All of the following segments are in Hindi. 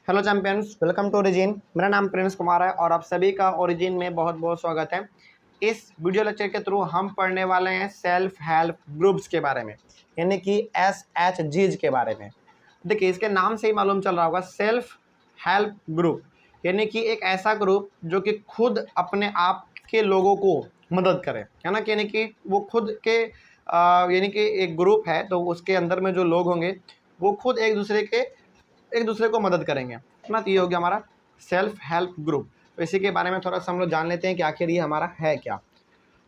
Hello champions, welcome to origin. मेरा नाम प्रिंस कुमार है और आप सभी का ओरिजिन में बहुत बहुत स्वागत है। इस वीडियो लेक्चर के थ्रू हम पढ़ने वाले हैं सेल्फ हेल्प ग्रुप्स के बारे में, यानी कि SHGs के बारे में। देखिए, इसके नाम से ही मालूम चल रहा होगा, सेल्फ हेल्प ग्रुप यानी कि एक ऐसा ग्रुप जो कि खुद अपने आप के लोगों को मदद करे, है ना। कि यानी कि वो खुद के यानी कि एक ग्रुप है तो उसके अंदर में जो लोग होंगे वो खुद एक दूसरे को मदद करेंगे, है ना। तो ये हो गया हमारा सेल्फ हेल्प ग्रुप। तो इसी के बारे में थोड़ा सा हम लोग जान लेते हैं कि आखिर ये हमारा है क्या।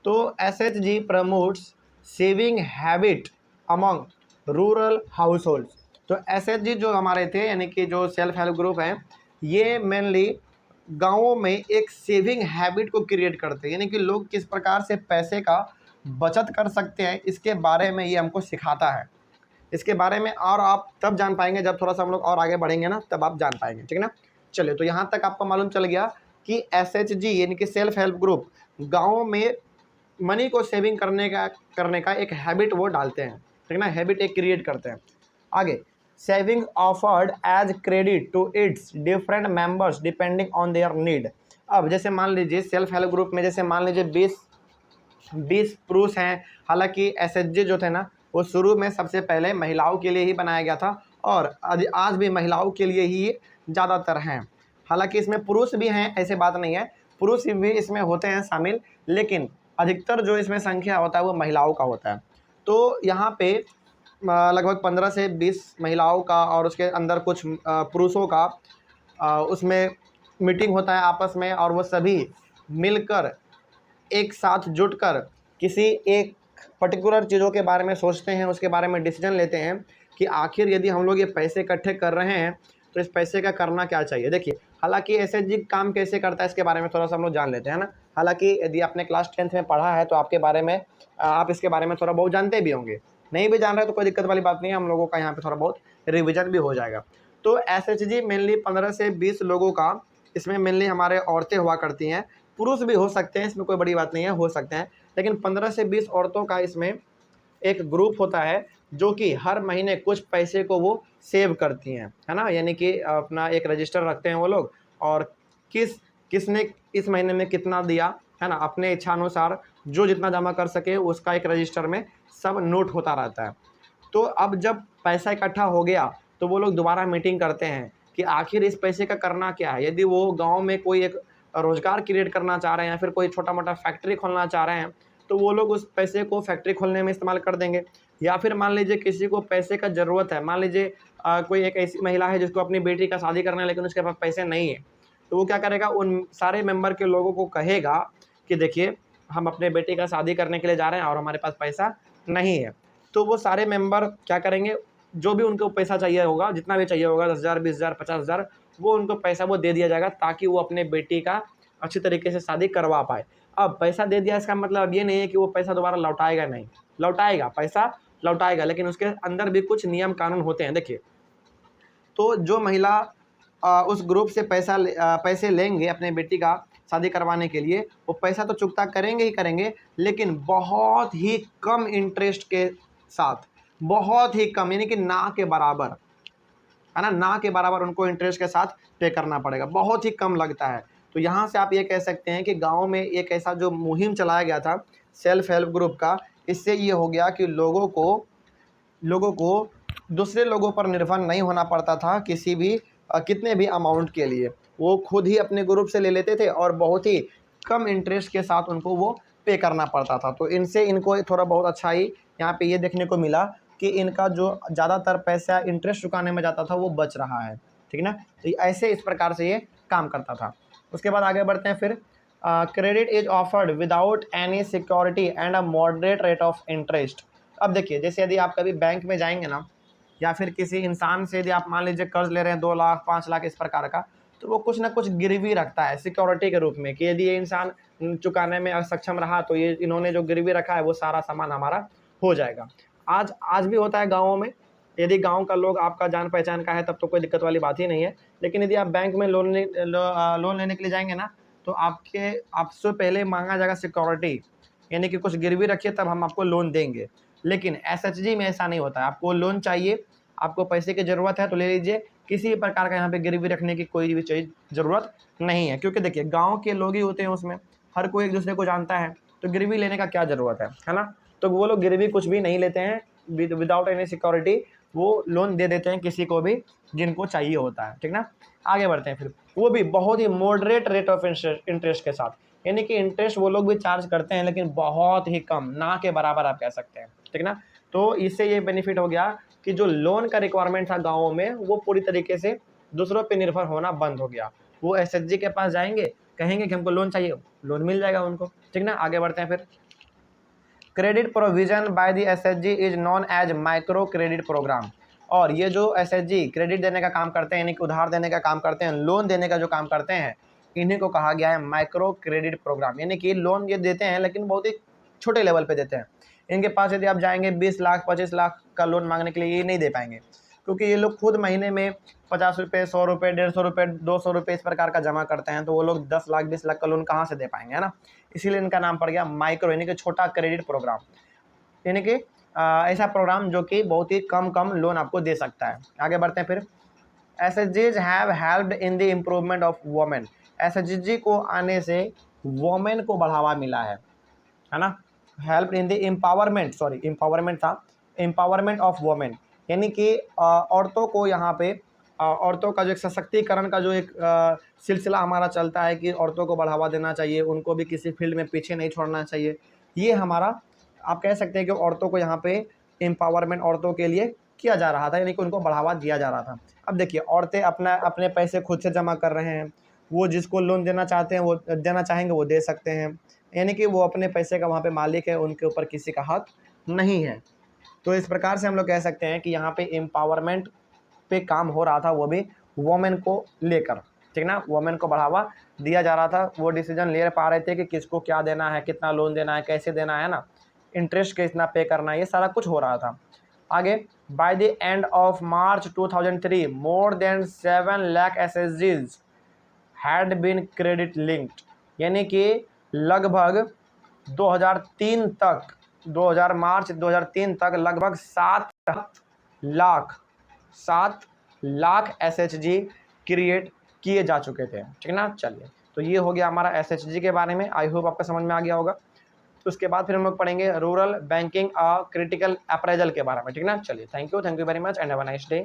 तो SHG promotes saving habit among rural house hold. तो SHG जो हमारे थे, यानी कि जो सेल्फ हेल्प ग्रुप हैं, ये मेनली गाँवों में एक सेविंग हैबिट को क्रिएट करते हैं, यानी कि लोग किस प्रकार से पैसे का बचत कर सकते हैं, इसके बारे में ये हमको सिखाता है। इसके बारे में और आप तब जान पाएंगे जब थोड़ा सा हम लोग और आगे बढ़ेंगे ना, तब आप जान पाएंगे, ठीक है ना। चलिए, तो यहाँ तक आपको मालूम चल गया कि SHG यानी कि सेल्फ हेल्प ग्रुप गाँव में मनी को सेविंग करने का एक हैबिट वो डालते हैं, ठीक है ना। हैबिट एक क्रिएट करते हैं। आगे, saving offered as credit to its different members depending on their need. अब जैसे मान लीजिए सेल्फ हेल्प ग्रुप में, जैसे मान लीजिए 20 पुरुष हैं। हालांकि SHG जो थे ना, वो शुरू में सबसे पहले महिलाओं के लिए ही बनाया गया था और आज भी महिलाओं के लिए ही ज़्यादातर हैं। हालांकि इसमें पुरुष भी हैं, ऐसे बात नहीं है, पुरुष भी इसमें होते हैं शामिल, लेकिन अधिकतर जो इसमें संख्या होता है वो महिलाओं का होता है। तो यहाँ पे लगभग 15 से 20 महिलाओं का और उसके अंदर कुछ पुरुषों का उसमें मीटिंग होता है आपस में, और वो सभी मिलकर एक साथ जुटकर किसी एक पर्टिकुलर चीज़ों के बारे में सोचते हैं, उसके बारे में डिसीजन लेते हैं कि आखिर यदि हम लोग ये पैसे इकट्ठे कर रहे हैं तो इस पैसे का करना क्या चाहिए। देखिए, हालांकि SHG काम कैसे करता है इसके बारे में थोड़ा सा हम लोग जान लेते हैं ना। हालांकि यदि आपने क्लास 10th में पढ़ा है तो आपके बारे में आप इसके बारे में थोड़ा बहुत जानते भी होंगे। नहीं भी जान रहे तो कोई दिक्कत वाली बात नहीं है, हम लोगों का यहाँ पे थोड़ा बहुत रिविजन भी हो जाएगा। तो SHG मेनली 15 से 20 लोगों का, इसमें मेनली हमारे औरतें हुआ करती हैं, पुरुष भी हो सकते हैं, इसमें कोई बड़ी बात नहीं है, हो सकते हैं, लेकिन 15 से 20 औरतों का इसमें एक ग्रुप होता है जो कि हर महीने कुछ पैसे को वो सेव करती हैं, है ना। यानी कि अपना एक रजिस्टर रखते हैं वो लोग, और किसने इस महीने में कितना दिया, है ना, अपने इच्छानुसार जो जितना जमा कर सके उसका एक रजिस्टर में सब नोट होता रहता है। तो अब जब पैसा इकट्ठा हो गया तो वो लोग दोबारा मीटिंग करते हैं कि आखिर इस पैसे का करना क्या है। यदि वो गाँव में कोई एक रोज़गार क्रिएट करना चाह रहे हैं या फिर कोई छोटा मोटा फैक्ट्री खोलना चाह रहे हैं तो वो लोग उस पैसे को फैक्ट्री खोलने में इस्तेमाल कर देंगे। या फिर मान लीजिए किसी को पैसे का ज़रूरत है, मान लीजिए कोई एक ऐसी महिला है जिसको अपनी बेटी का शादी करना है लेकिन उसके पास पैसे नहीं है, तो वो क्या करेगा, उन सारे मेंबर के लोगों को कहेगा कि देखिए, हम अपने बेटी का शादी करने के लिए जा रहे हैं और हमारे पास पैसा नहीं है। तो वो सारे मेंबर क्या करेंगे, जो भी उनको पैसा चाहिए होगा, जितना भी चाहिए होगा, 10,000 20,000 50,000, वो उनको पैसा वो दे दिया जाएगा ताकि वो अपने बेटी का अच्छी तरीके से शादी करवा पाए। अब पैसा दे दिया, इसका मतलब अब ये नहीं है कि वो पैसा दोबारा लौटाएगा, नहीं लौटाएगा, पैसा लौटाएगा, लेकिन उसके अंदर भी कुछ नियम कानून होते हैं। देखिए, तो जो महिला उस ग्रुप से पैसे लेंगे अपने बेटी का शादी करवाने के लिए, वो पैसा तो चुकता करेंगे ही करेंगे, लेकिन बहुत ही कम इंटरेस्ट के साथ, बहुत ही कम, यानी कि ना के बराबर, है ना, ना के बराबर उनको इंटरेस्ट के साथ पे करना पड़ेगा, बहुत ही कम लगता है। तो यहाँ से आप ये कह सकते हैं कि गांव में एक ऐसा जो मुहिम चलाया गया था सेल्फ हेल्प ग्रुप का, इससे ये हो गया कि लोगों को दूसरे लोगों पर निर्भर नहीं होना पड़ता था किसी भी कितने भी अमाउंट के लिए। वो खुद ही अपने ग्रुप से ले लेते थे और बहुत ही कम इंटरेस्ट के साथ उनको वो पे करना पड़ता था। तो इनसे इनको थोड़ा बहुत अच्छा ही यहाँ पे ये देखने को मिला कि इनका जो ज़्यादातर पैसा इंटरेस्ट चुकाने में जाता था वो बच रहा है, ठीक है ना। तो ऐसे इस प्रकार से ये काम करता था। उसके बाद आगे बढ़ते हैं फिर। Credit is offered without any security and a moderate rate of interest. अब देखिए, जैसे यदि आप कभी बैंक में जाएंगे ना, या फिर किसी इंसान से यदि आप मान लीजिए कर्ज ले रहे हैं 2 लाख 5 लाख इस प्रकार का, तो वो कुछ ना कुछ गिरवी रखता है सिक्योरिटी के रूप में कि यदि ये इंसान चुकाने में असक्षम रहा तो ये इन्होंने जो गिरवी रखा है वो सारा सामान हमारा हो जाएगा। आज भी होता है गाँवों में। यदि गाँव का लोग आपका जान पहचान का है तब तो कोई दिक्कत वाली बात ही नहीं है, लेकिन यदि आप बैंक में लोन लेने के लिए जाएंगे ना, तो आपसे पहले मांगा जाएगा सिक्योरिटी, यानी कि कुछ गिरवी रखिए तब हम आपको लोन देंगे। लेकिन SHG में ऐसा नहीं होता है। आपको लोन चाहिए, आपको पैसे की ज़रूरत है तो ले लीजिए, किसी भी प्रकार का यहाँ पे गिरवी रखने की कोई भी चीज़ ज़रूरत नहीं है, क्योंकि देखिए गाँव के लोग ही होते हैं उसमें, हर कोई एक दूसरे को जानता है, तो गिरवी लेने का क्या ज़रूरत है ना। तो वो लोग गिरवी कुछ भी नहीं लेते हैं, विदाउट एनी सिक्योरिटी वो लोन दे देते हैं किसी को भी जिनको चाहिए होता है, ठीक ना। आगे बढ़ते हैं फिर, वो भी बहुत ही मॉडरेट रेट ऑफ इंटरेस्ट के साथ, यानी कि इंटरेस्ट वो लोग भी चार्ज करते हैं लेकिन बहुत ही कम, ना के बराबर आप कह सकते हैं, ठीक ना। तो इससे ये बेनिफिट हो गया कि जो लोन का रिक्वायरमेंट था गाँवों में वो पूरी तरीके से दूसरों पर निर्भर होना बंद हो गया। वो एसएचजी के पास जाएंगे, कहेंगे कि हमको लोन चाहिए, लोन मिल जाएगा उनको, ठीक ना। आगे बढ़ते हैं फिर, credit provision by the SHG is known as micro credit programme. और ये जो एसएचजी क्रेडिट देने का काम करते हैं, यानी कि उधार देने का काम करते हैं, लोन देने का जो काम करते हैं, इन्हीं को कहा गया है माइक्रो क्रेडिट प्रोग्राम। यानी कि लोन ये देते हैं लेकिन बहुत ही छोटे लेवल पे देते हैं। इनके पास यदि आप जाएंगे 20 लाख 25 लाख का लोन मांगने के लिए, ये नहीं दे पाएंगे, क्योंकि ये लोग खुद महीने में 50 रुपये 100 रुपये 150 रुपये 200 रुपये इस प्रकार का जमा करते हैं, तो वो लोग 10 लाख 20 लाख का लोन कहाँ से दे पाएंगे, है ना। इसीलिए इनका नाम पड़ गया माइक्रो, यानी कि छोटा क्रेडिट प्रोग्राम, यानी कि ऐसा प्रोग्राम जो कि बहुत ही कम लोन आपको दे सकता है। आगे बढ़ते हैं फिर, एसएचजीज have helped in the improvement of women. SHG को आने से वुमेन को बढ़ावा मिला है ना। Help in the empowerment, sorry empowerment था, एम्पावरमेंट ऑफ वुमेन, यानी कि औरतों को यहाँ पे औरतों का जो एक सशक्तिकरण का जो एक सिलसिला हमारा चलता है कि औरतों को बढ़ावा देना चाहिए, उनको भी किसी फील्ड में पीछे नहीं छोड़ना चाहिए। ये हमारा आप कह सकते हैं कि औरतों को यहाँ पे एम्पावरमेंट औरतों के लिए किया जा रहा था, यानी कि उनको बढ़ावा दिया जा रहा था। अब देखिए औरतें अपने पैसे खुद से जमा कर रहे हैं, वो जिसको लोन देना चाहते हैं वो देना चाहेंगे वो दे सकते हैं, यानी कि वो अपने पैसे का वहाँ पे मालिक है, उनके ऊपर किसी का हक नहीं है। तो इस प्रकार से हम लोग कह सकते हैं कि यहाँ पे एम्पावरमेंट पे काम हो रहा था, वो भी वुमेन को लेकर, ठीक ना। वुमेन को बढ़ावा दिया जा रहा था, वो डिसीजन ले पा रहे थे कि किसको क्या देना है, कितना लोन देना है, कैसे देना है ना, इंटरेस्ट कितना पे करना है, ये सारा कुछ हो रहा था। आगे, by the end of March 2003 more than 7 lakh एसएचजीज हैड बीन क्रेडिट लिंक्ड, यानी कि लगभग 2003 तक, 2000 मार्च 2003 तक लगभग 7 लाख एसएचजी क्रिएट किए जा चुके थे, ठीक ना। चलिए, तो ये हो गया हमारा एसएचजी के बारे में, आई होप आपको समझ में आ गया होगा। तो उसके बाद फिर हम लोग पढ़ेंगे रूरल बैंकिंग क्रिटिकल अप्रेजल के बारे में, ठीक ना। चलिए, thank you very much and have a nice day.